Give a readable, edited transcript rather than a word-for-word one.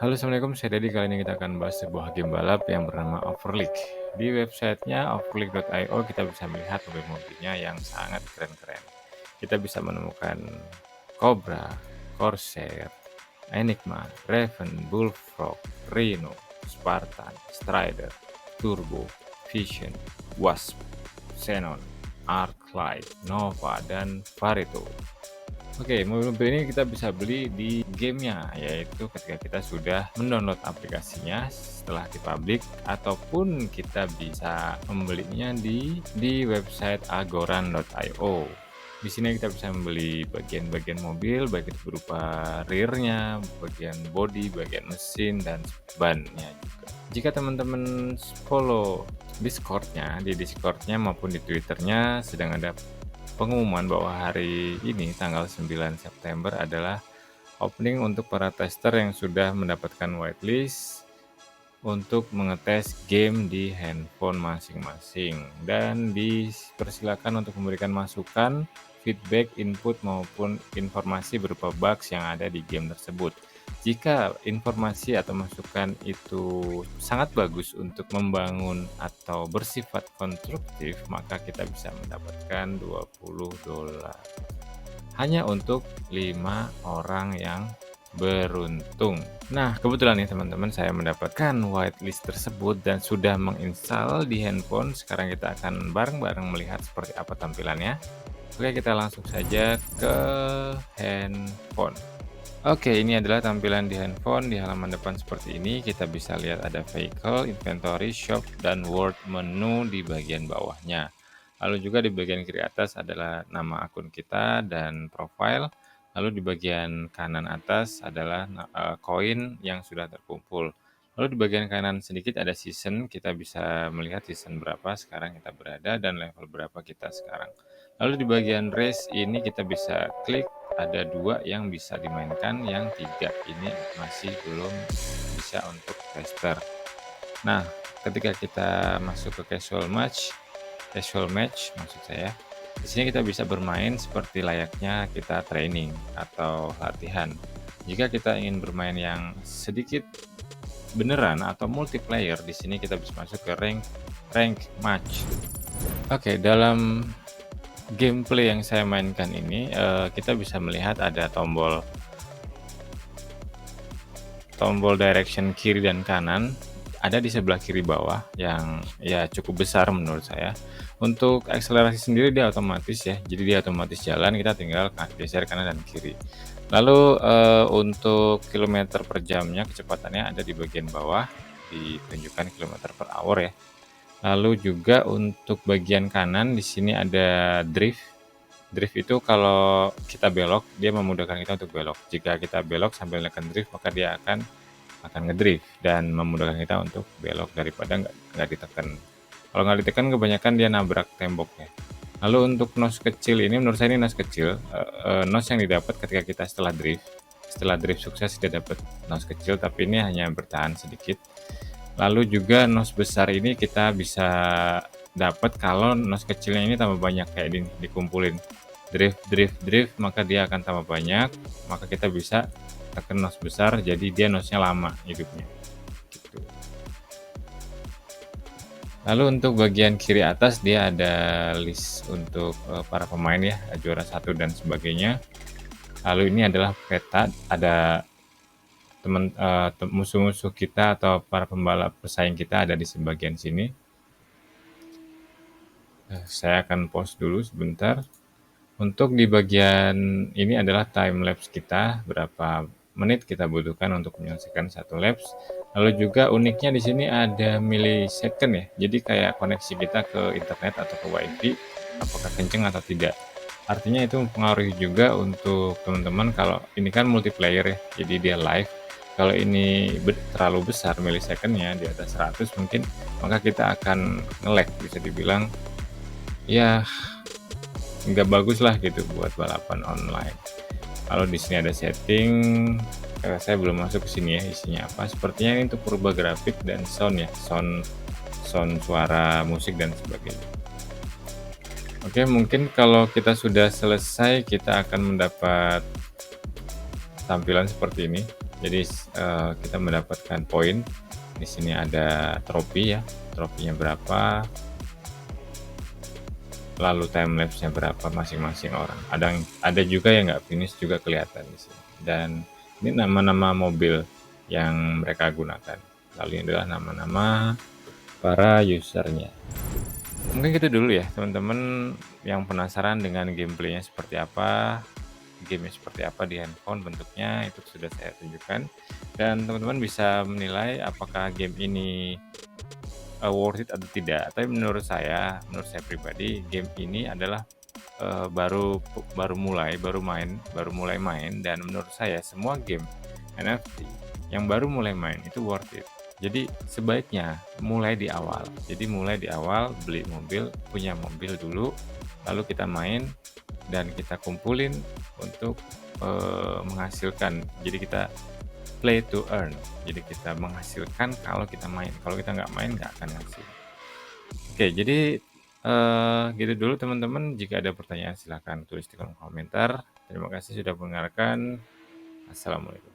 Halo, assalamualaikum. Saya Dedi. Kali ini kita akan bahas sebuah game balap yang bernama Overleague. Di websitenya overleague.io kita bisa melihat mobil-mobilnya yang sangat keren-keren. Kita bisa menemukan Cobra, Corsair, Enigma, Raven, Bullfrog, Rhino, Spartan, Strider, Turbo, Vision, Wasp, Xenon, Arclight, Nova, dan Varito. Oke, mobil-mobil ini kita bisa beli di gamenya, yaitu ketika kita sudah mendownload aplikasinya setelah di public, ataupun kita bisa membelinya di website agoran.io. Di sini kita bisa membeli bagian-bagian mobil, baik itu berupa rear-nya, bagian bodi, bagian mesin, dan ban-nya juga. Jika teman-teman follow Discord-nya, di Discord-nya maupun di Twitter-nya sedang ada pengumuman bahwa hari ini tanggal 9 September adalah opening untuk para tester yang sudah mendapatkan whitelist untuk mengetes game di handphone masing-masing, dan dipersilakan untuk memberikan masukan, feedback, input maupun informasi berupa bugs yang ada di game tersebut. Jika informasi atau masukan itu sangat bagus untuk membangun atau bersifat konstruktif, maka kita bisa mendapatkan $20 hanya untuk 5 orang yang beruntung. Nah, kebetulan nih teman-teman, saya mendapatkan whitelist tersebut dan sudah menginstal di handphone. Sekarang kita akan bareng-bareng melihat seperti apa tampilannya. Oke, kita langsung saja ke handphone. Oke, ini adalah tampilan di handphone. Di halaman depan seperti ini, kita bisa lihat ada vehicle, inventory, shop, dan world menu di bagian bawahnya. Lalu juga di bagian kiri atas adalah nama akun kita dan profile. Lalu di bagian kanan atas adalah koin yang sudah terkumpul. Lalu di bagian kanan sedikit ada season. Kita bisa melihat season berapa sekarang kita berada dan level berapa kita sekarang. Lalu di bagian race ini kita bisa klik, ada 2 yang bisa dimainkan, yang 3 ini masih belum bisa untuk tester. Nah, ketika kita masuk ke casual match maksud saya, di sini kita bisa bermain seperti layaknya kita training atau latihan. Jika kita ingin bermain yang sedikit beneran atau multiplayer, di sini kita bisa masuk ke rank match. Oke, dalam gameplay yang saya mainkan ini, kita bisa melihat ada tombol direction kiri dan kanan, ada di sebelah kiri bawah yang ya cukup besar menurut saya. Untuk akselerasi sendiri dia otomatis ya, jadi dia otomatis jalan, kita tinggal geser kanan dan kiri. Lalu untuk kilometer per jamnya, kecepatannya ada di bagian bawah, ditunjukkan kilometer per hour ya. Lalu juga untuk bagian kanan di sini ada drift. Drift itu kalau kita belok, dia memudahkan kita untuk belok. Jika kita belok sambil menekan drift, maka dia akan ngedrift dan memudahkan kita untuk belok daripada nggak ditekan. Kalau nggak ditekan, kebanyakan dia nabrak tembok ya. Lalu untuk nose kecil ini, menurut saya ini nose kecil. Nose yang didapat ketika kita setelah drift sukses, dia dapat nose kecil, tapi ini hanya bertahan sedikit. Lalu juga nose besar ini kita bisa dapat kalau nose kecilnya ini tambah banyak, kayak dikumpulin drift, maka dia akan tambah banyak, maka kita bisa tekan nose besar, jadi dia nose-nya lama hidupnya gitu. Lalu untuk bagian kiri atas dia ada list untuk para pemain ya, juara 1 dan sebagainya. Lalu ini adalah peta, ada musuh-musuh kita atau para pembalap pesaing kita ada di sebagian sini. Saya akan pause dulu sebentar. Untuk di bagian ini adalah time lapse kita, berapa menit kita butuhkan untuk menyelesaikan satu laps. Lalu juga uniknya di sini ada millisecond ya. Jadi kayak koneksi kita ke internet atau ke WiFi, apakah kenceng atau tidak. Artinya itu mempengaruhi juga untuk teman-teman, kalau ini kan multiplayer ya, jadi dia live. Kalau ini terlalu besar millisecondnya, di atas 100 mungkin, maka kita akan nge-lag, bisa dibilang ya nggak bagus lah gitu buat balapan online. Kalau di sini ada setting, saya belum masuk ke sini ya, isinya apa. Sepertinya ini untuk merubah grafik dan sound ya, sound suara musik dan sebagainya. Oke, mungkin kalau kita sudah selesai, kita akan mendapat tampilan seperti ini. Jadi kita mendapatkan poin. Di sini ada trofi ya, trofinya berapa, lalu time lapse-nya berapa masing-masing orang. Ada juga yang nggak finish juga kelihatan di sini. Dan ini nama-nama mobil yang mereka gunakan. Lalu ini adalah nama-nama para usernya. Mungkin gitu dulu ya teman-teman yang penasaran dengan gameplaynya seperti apa, gamenya seperti apa di handphone bentuknya itu sudah saya tunjukkan. Dan teman-teman bisa menilai apakah game ini worth it atau tidak. Tapi menurut saya pribadi game ini adalah baru mulai main dan menurut saya semua game NFT yang baru mulai main itu worth it. Jadi sebaiknya mulai di awal. Jadi mulai di awal beli mobil, punya mobil dulu, lalu kita main dan kita kumpulin untuk menghasilkan. Jadi kita play to earn. Jadi kita menghasilkan kalau kita main. Kalau kita nggak main nggak akan hasil. Oke, jadi gitu dulu teman-teman. Jika ada pertanyaan silahkan tulis di kolom komentar. Terima kasih sudah mendengarkan. Assalamualaikum.